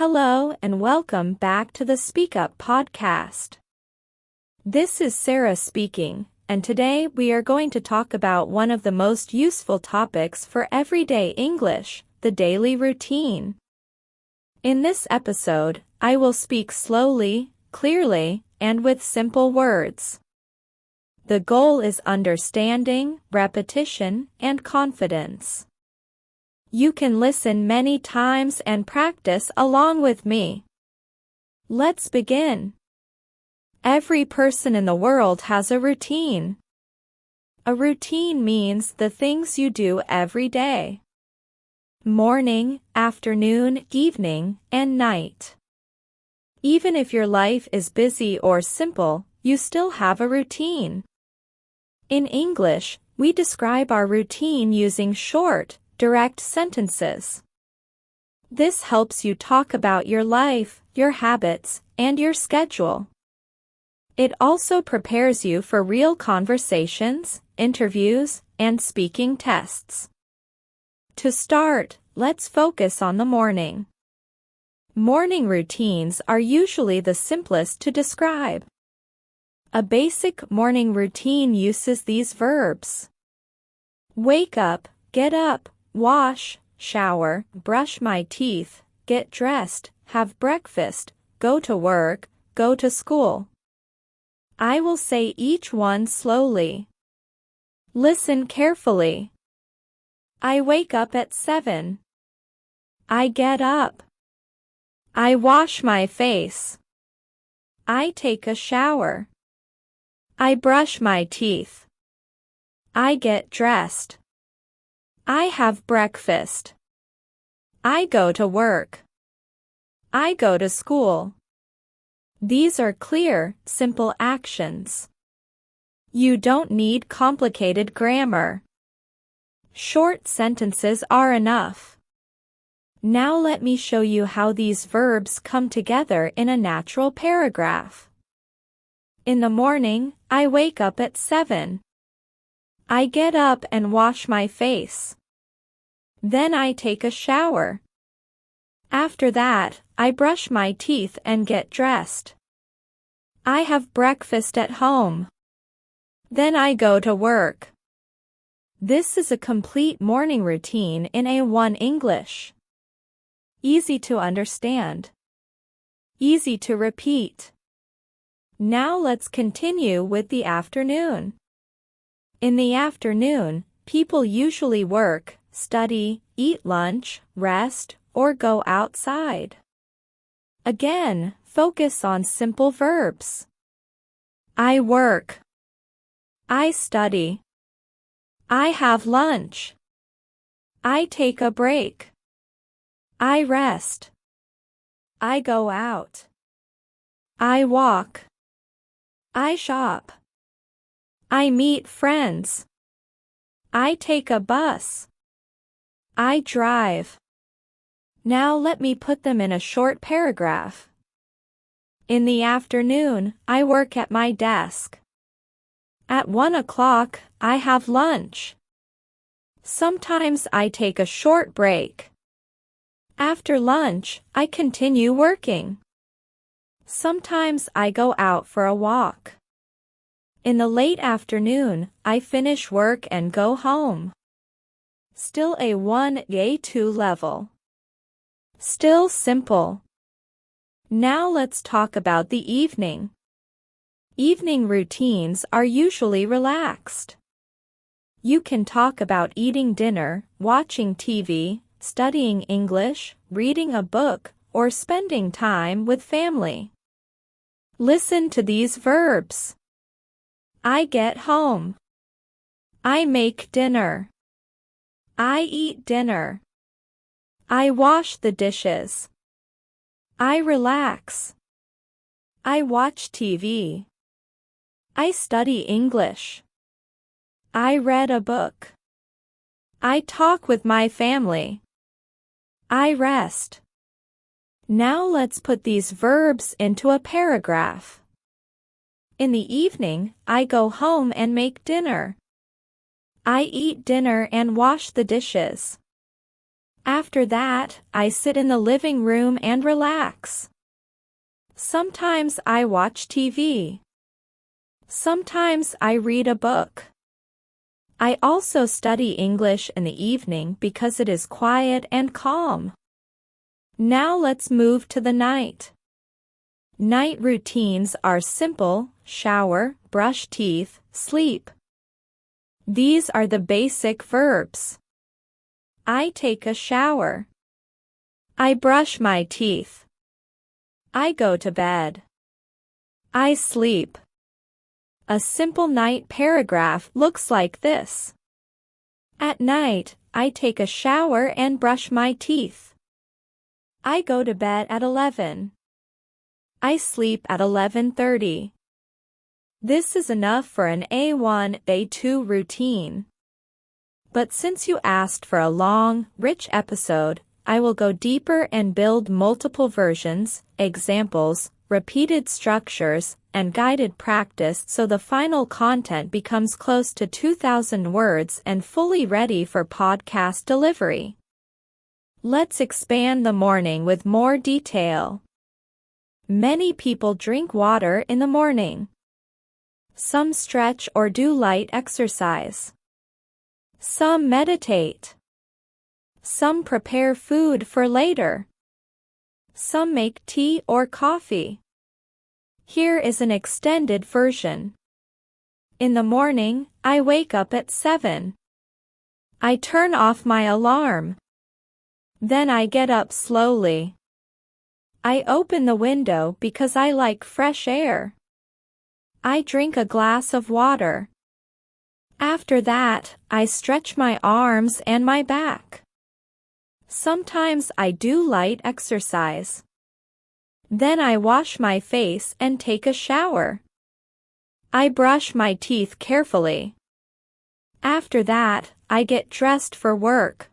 Hello and welcome back to the SpeakUp podcast. This is Sarah speaking, and today we are going to talk about one of the most useful topics for everyday English, the daily routine. In this episode, I will speak slowly, clearly, and with simple words. The goal is understanding, repetition, and confidence. You can listen many times and practice along with me. Let's begin. Every person in the world has a routine. A routine means the things you do every day. Morning, afternoon, evening, and night. Even if your life is busy or simple, you still have a routine. In English, we describe our routine using short, direct sentences. This helps you talk about your life, your habits, and your schedule. It also prepares you for real conversations, interviews, and speaking tests. To start, let's focus on the morning. Morning routines are usually the simplest to describe. A basic morning routine uses these verbs. Wake up, get up, wash, shower, brush my teeth, get dressed, have breakfast, go to work, go to school. I will say each one slowly. Listen carefully. I wake up at 7. I get up. I wash my face. I take a shower. I brush my teeth. I get dressed. I have breakfast. I go to work. I go to school. These are clear, simple actions. You don't need complicated grammar. Short sentences are enough. Now let me show you how these verbs come together in a natural paragraph. In the morning, I wake up at 7. I get up and wash my face. Then I take a shower. After that, I brush my teeth and get dressed. I have breakfast at home. Then I go to work. This is a complete morning routine in A1 English. Easy to understand. Easy to repeat. Now let's continue with the afternoon. In the afternoon, people usually work, study, eat lunch, rest, or go outside. Again, focus on simple verbs. I work. I study. I have lunch. I take a break. I rest. I go out. I walk. I shop. I meet friends. I take a bus. I drive. Now let me put them in a short paragraph. In the afternoon, I work at my desk. At 1 o'clock, I have lunch. Sometimes I take a short break. After lunch, I continue working. Sometimes I go out for a walk. In the late afternoon, I finish work and go home. Still A1, A2 level. Still simple. Now let's talk about the evening. Evening routines are usually relaxed. You can talk about eating dinner, watching TV, studying English, reading a book, or spending time with family. Listen to these verbs. I get home. I make dinner. I eat dinner. I wash the dishes. I relax. I watch TV. I study English. I read a book. I talk with my family. I rest. Now let's put these verbs into a paragraph. In the evening, I go home and make dinner. I eat dinner and wash the dishes. After that, I sit in the living room and relax. Sometimes I watch TV. Sometimes I read a book. I also study English in the evening because it is quiet and calm. Now let's move to the night. Night routines are simple: shower, brush teeth, sleep. These are the basic verbs. I take a shower. I brush my teeth. I go to bed. I sleep. A simple night paragraph looks like this. At night, I take a shower and brush my teeth. I go to bed at 11. I sleep at 11:30. This is enough for an A1, A2 routine. But since you asked for a long, rich episode, I will go deeper and build multiple versions, examples, repeated structures, and guided practice so the final content becomes close to 2,000 words and fully ready for podcast delivery. Let's expand the morning with more detail. Many people drink water in the morning. Some stretch or do light exercise. Some meditate. Some prepare food for later. Some make tea or coffee. Here is an extended version. In the morning, I wake up at 7. I turn off my alarm. Then I get up slowly. I open the window because I like fresh air. I drink a glass of water. After that, I stretch my arms and my back. Sometimes I do light exercise. Then I wash my face and take a shower. I brush my teeth carefully. After that, I get dressed for work.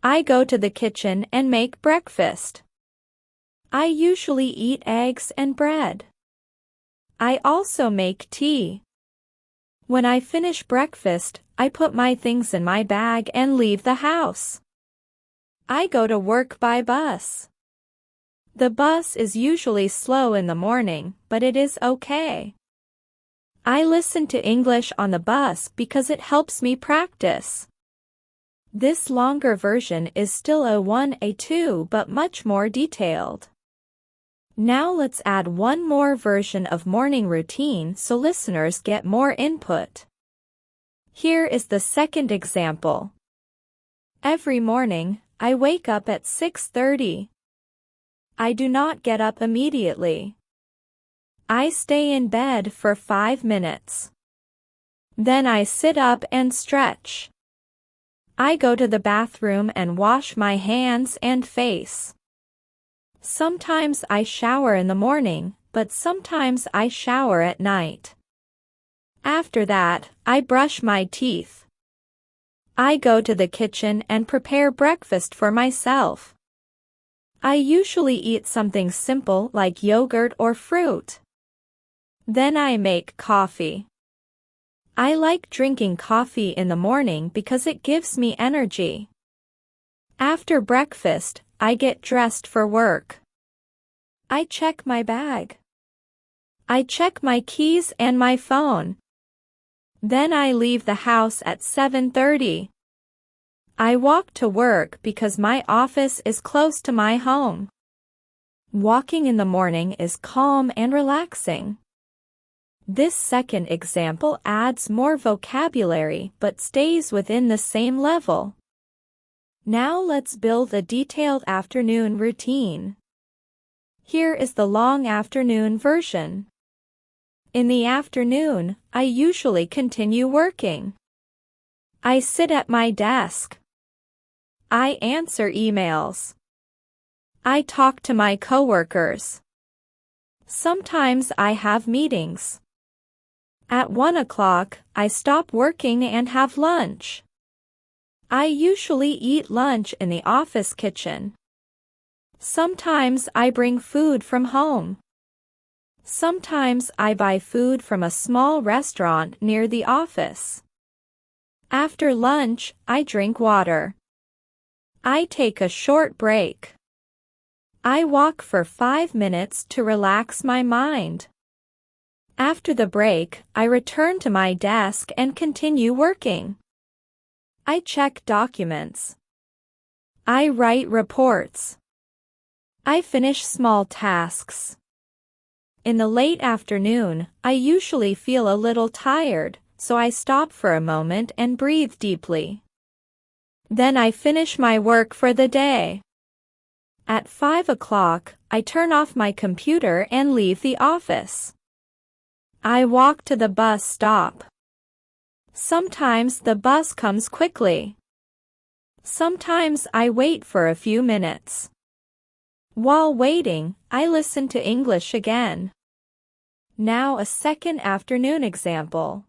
I go to the kitchen and make breakfast. I usually eat eggs and bread. I also make tea. When I finish breakfast, I put my things in my bag and leave the house. I go to work by bus. The bus is usually slow in the morning, but it is okay. I listen to English on the bus because it helps me practice. This longer version is still A1, A2, but much more detailed. Now let's add one more version of morning routine so listeners get more input. Here is the second example. Every morning, I wake up at 6:30. I do not get up immediately. I stay in bed for 5 minutes. Then I sit up and stretch. I go to the bathroom and wash my hands and face. Sometimes I shower in the morning, but sometimes I shower at night. After that, I brush my teeth. I go to the kitchen and prepare breakfast for myself. I usually eat something simple like yogurt or fruit. Then I make coffee. I like drinking coffee in the morning because it gives me energy. After breakfast, I get dressed for work. I check my bag. I check my keys and my phone. Then I leave the house at 7:30. I walk to work because my office is close to my home. Walking in the morning is calm and relaxing. This second example adds more vocabulary but stays within the same level. Now let's build a detailed afternoon routine. Here is the long afternoon version. In the afternoon, I usually continue working. I sit at my desk. I answer emails. I talk to my coworkers. Sometimes I have meetings. At 1 o'clock, I stop working and have lunch. I usually eat lunch in the office kitchen. Sometimes I bring food from home. Sometimes I buy food from a small restaurant near the office. After lunch, I drink water. I take a short break. I walk for 5 minutes to relax my mind. After the break, I return to my desk and continue working. I check documents. I write reports. I finish small tasks. In the late afternoon, I usually feel a little tired, so I stop for a moment and breathe deeply. Then I finish my work for the day. At 5 o'clock, I turn off my computer and leave the office. I walk to the bus stop. Sometimes the bus comes quickly. Sometimes I wait for a few minutes. While waiting, I listen to English again. Now a second afternoon example.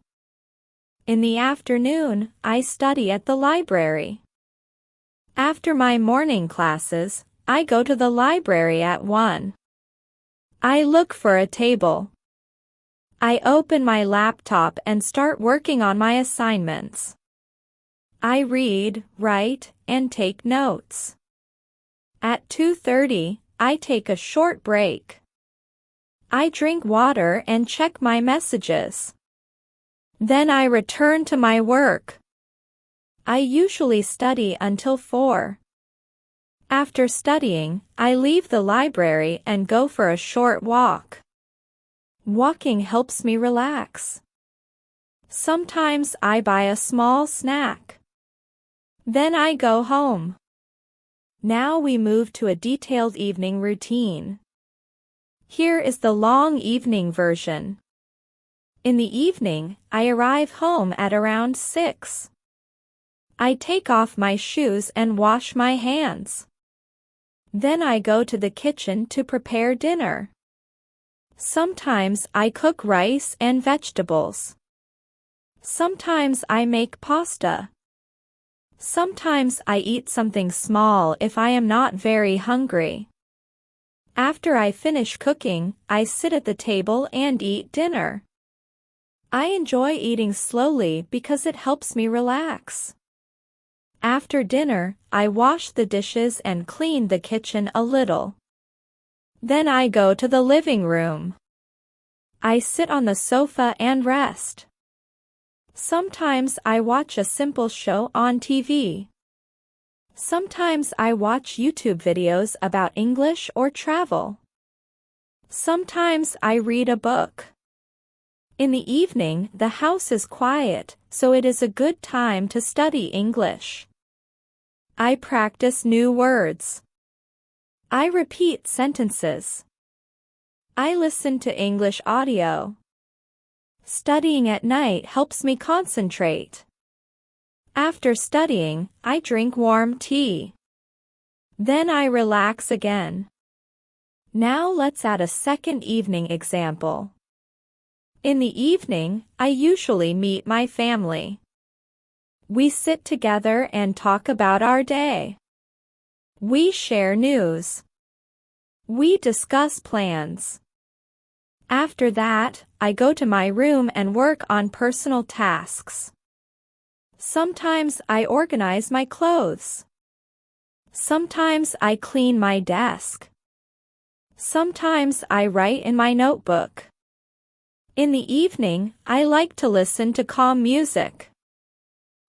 In the afternoon, I study at the library. After my morning classes, I go to the library at 1. I look for a table. I open my laptop and start working on my assignments. I read, write, and take notes. At 2:30, I take a short break. I drink water and check my messages. Then I return to my work. I usually study until 4. After studying, I leave the library and go for a short walk. Walking helps me relax. Sometimes I buy a small snack. Then I go home. Now we move to a detailed evening routine. Here is the long evening version. In the evening, I arrive home at around 6. I take off my shoes and wash my hands. Then I go to the kitchen to prepare dinner. Sometimes I cook rice and vegetables. Sometimes I make pasta. Sometimes I eat something small if I am not very hungry. After I finish cooking, I sit at the table and eat dinner. I enjoy eating slowly because it helps me relax. After dinner, I wash the dishes and clean the kitchen a little. Then I go to the living room. I sit on the sofa and rest. Sometimes I watch a simple show on TV. Sometimes I watch YouTube videos about English or travel. Sometimes I read a book. In the evening, the house is quiet, so it is a good time to study English. I practice new words. I repeat sentences. I listen to English audio. Studying at night helps me concentrate. After studying, I drink warm tea. Then I relax again. Now let's add a second evening example. In the evening, I usually meet my family. We sit together and talk about our day. We share news. We discuss plans. After that, I go to my room and work on personal tasks. Sometimes I organize my clothes. Sometimes I clean my desk. Sometimes I write in my notebook. In the evening, I like to listen to calm music.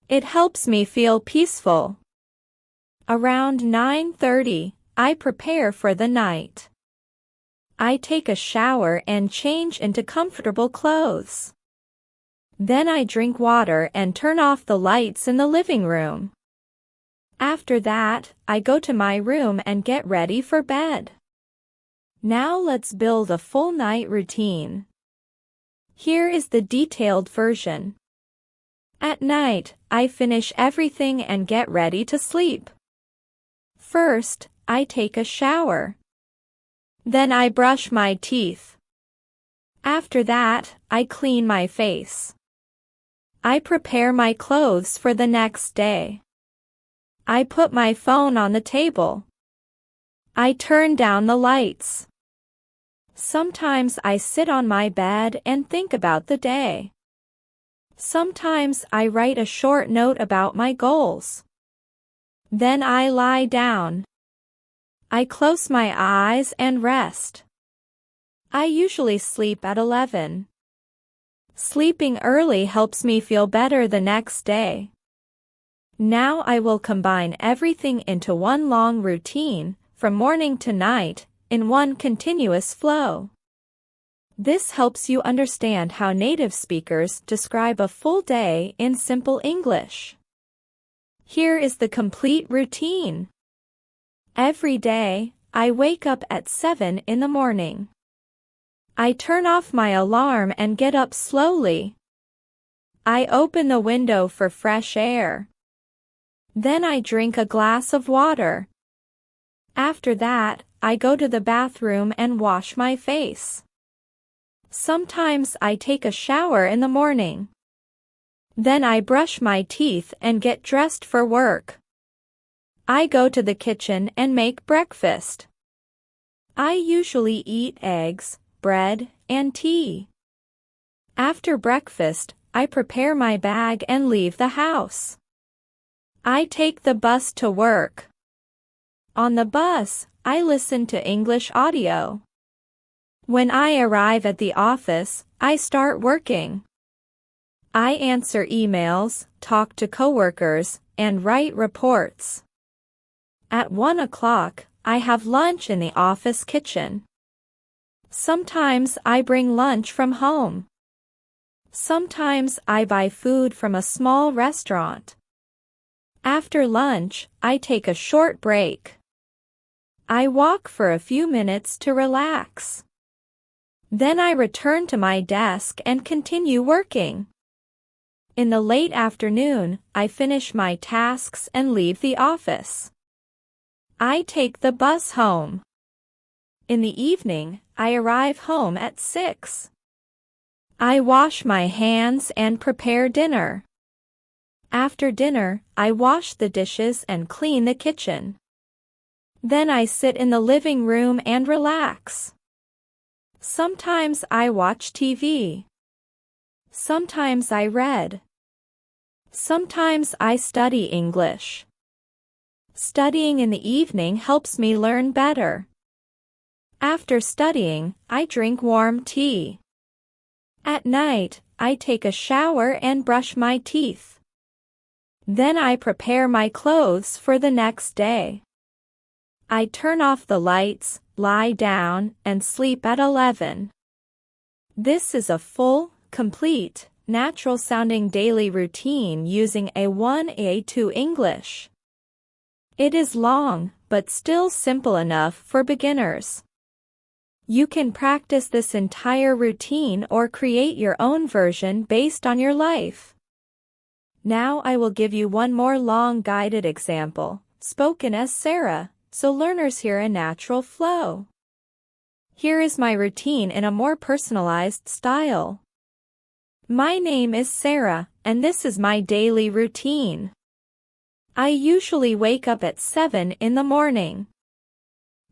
It helps me feel peaceful. Around 9:30, I prepare for the night. I take a shower and change into comfortable clothes. Then I drink water and turn off the lights in the living room. After that, I go to my room and get ready for bed. Now let's build a full night routine. Here is the detailed version. At night, I finish everything and get ready to sleep. First, I take a shower. Then I brush my teeth. After that, I clean my face. I prepare my clothes for the next day. I put my phone on the table. I turn down the lights. Sometimes I sit on my bed and think about the day. Sometimes I write a short note about my goals. Then I lie down. I close my eyes and rest. I usually sleep at 11. Sleeping early helps me feel better the next day. Now I will combine everything into one long routine, from morning to night, in one continuous flow. This helps you understand how native speakers describe a full day in simple English. Here is the complete routine. Every day, I wake up at 7 in the morning. I turn off my alarm and get up slowly. I open the window for fresh air. Then I drink a glass of water. After that, I go to the bathroom and wash my face. Sometimes I take a shower in the morning. Then I brush my teeth and get dressed for work. I go to the kitchen and make breakfast. I usually eat eggs, bread, and tea. After breakfast, I prepare my bag and leave the house. I take the bus to work. On the bus, I listen to English audio. When I arrive at the office, I start working. I answer emails, talk to coworkers, and write reports. At 1 o'clock, I have lunch in the office kitchen. Sometimes I bring lunch from home. Sometimes I buy food from a small restaurant. After lunch, I take a short break. I walk for a few minutes to relax. Then I return to my desk and continue working. In the late afternoon, I finish my tasks and leave the office. I take the bus home. In the evening, I arrive home at 6. I wash my hands and prepare dinner. After dinner, I wash the dishes and clean the kitchen. Then I sit in the living room and relax. Sometimes I watch TV. Sometimes I read. Sometimes I study English. Studying in the evening helps me learn better. After studying, I drink warm tea. At night, I take a shower and brush my teeth. Then I prepare my clothes for the next day. I turn off the lights, lie down, and sleep at 11. This is a full, complete, natural-sounding daily routine using A1-A2 English. It is long, but still simple enough for beginners. You can practice this entire routine or create your own version based on your life. Now I will give you one more long guided example, spoken as Sarah, so learners hear a natural flow. Here is my routine in a more personalized style. My name is Sarah, and this is my daily routine. I usually wake up at 7 in the morning.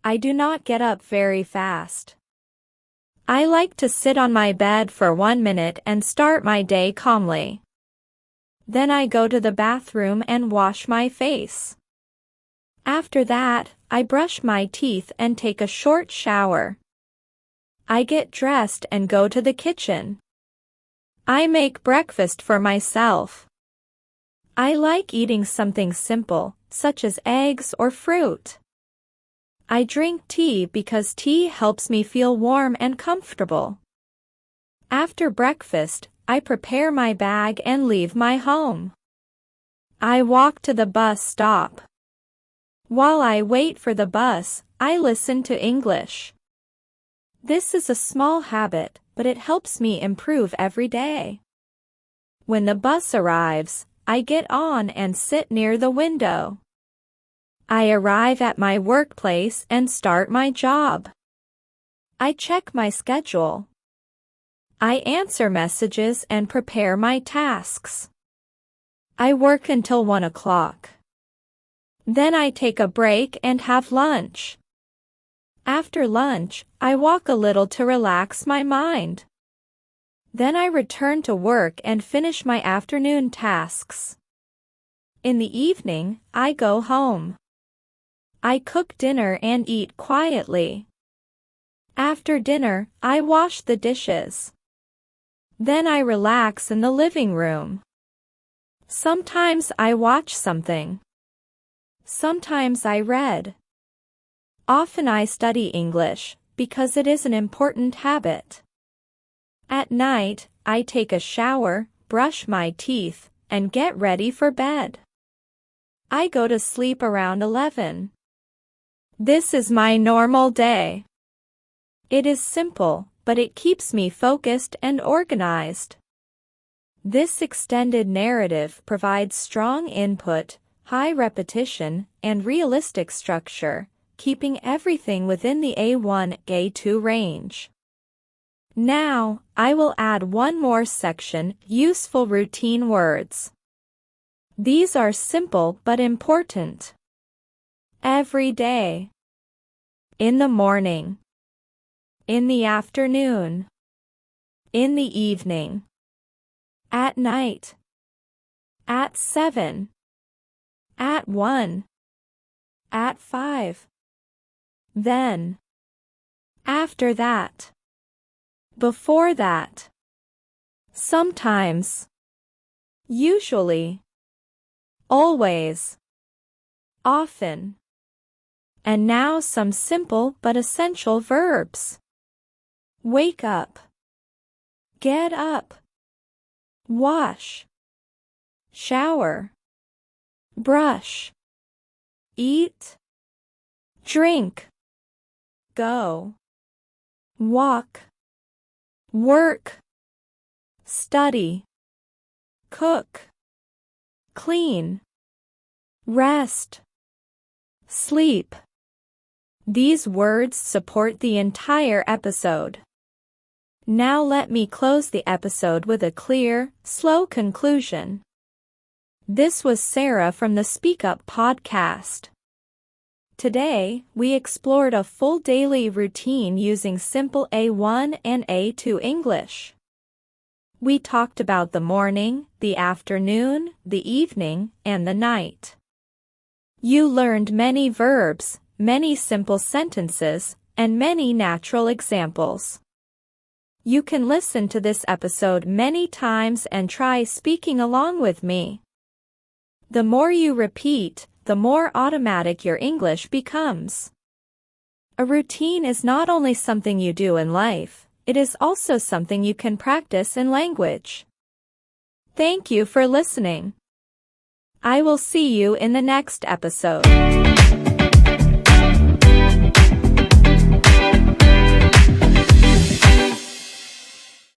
I do not get up very fast. I like to sit on my bed for 1 minute and start my day calmly. Then I go to the bathroom and wash my face. After that, I brush my teeth and take a short shower. I get dressed and go to the kitchen. I make breakfast for myself. I like eating something simple, such as eggs or fruit. I drink tea because tea helps me feel warm and comfortable. After breakfast, I prepare my bag and leave my home. I walk to the bus stop. While I wait for the bus, I listen to English. This is a small habit, but it helps me improve every day. When the bus arrives, I get on and sit near the window. I arrive at my workplace and start my job. I check my schedule. I answer messages and prepare my tasks. I work until 1 o'clock. Then I take a break and have lunch. After lunch, I walk a little to relax my mind. Then I return to work and finish my afternoon tasks. In the evening, I go home. I cook dinner and eat quietly. After dinner, I wash the dishes. Then I relax in the living room. Sometimes I watch something. Sometimes I read. Often I study English, because it is an important habit. At night, I take a shower, brush my teeth, and get ready for bed. I go to sleep around 11. This is my normal day. It is simple, but it keeps me focused and organized. This extended narrative provides strong input, high repetition, and realistic structure, keeping everything within the A1-A2 range. Now, I will add one more section, useful routine words. These are simple but important. Every day. In the morning. In the afternoon. In the evening. At night. At 7. At 1. At 5. Then. After that. Before that. Sometimes. Usually. Always. Often. And now some simple but essential verbs. Wake up. Get up. Wash. Shower. Brush. Eat. Drink. Go. Walk. Work. Study. Cook. Clean. Rest. Sleep. These words support the entire episode. Now let me close the episode with a clear, slow conclusion. This was Sarah from the SpeakUp podcast. Today, we explored a full daily routine using simple A1 and A2 English. We talked about the morning, the afternoon, the evening, and the night. You learned many verbs, many simple sentences, and many natural examples. You can listen to this episode many times and try speaking along with me. The more you repeat, the more automatic your English becomes. A routine is not only something you do in life, it is also something you can practice in language. Thank you for listening. I will see you in the next episode.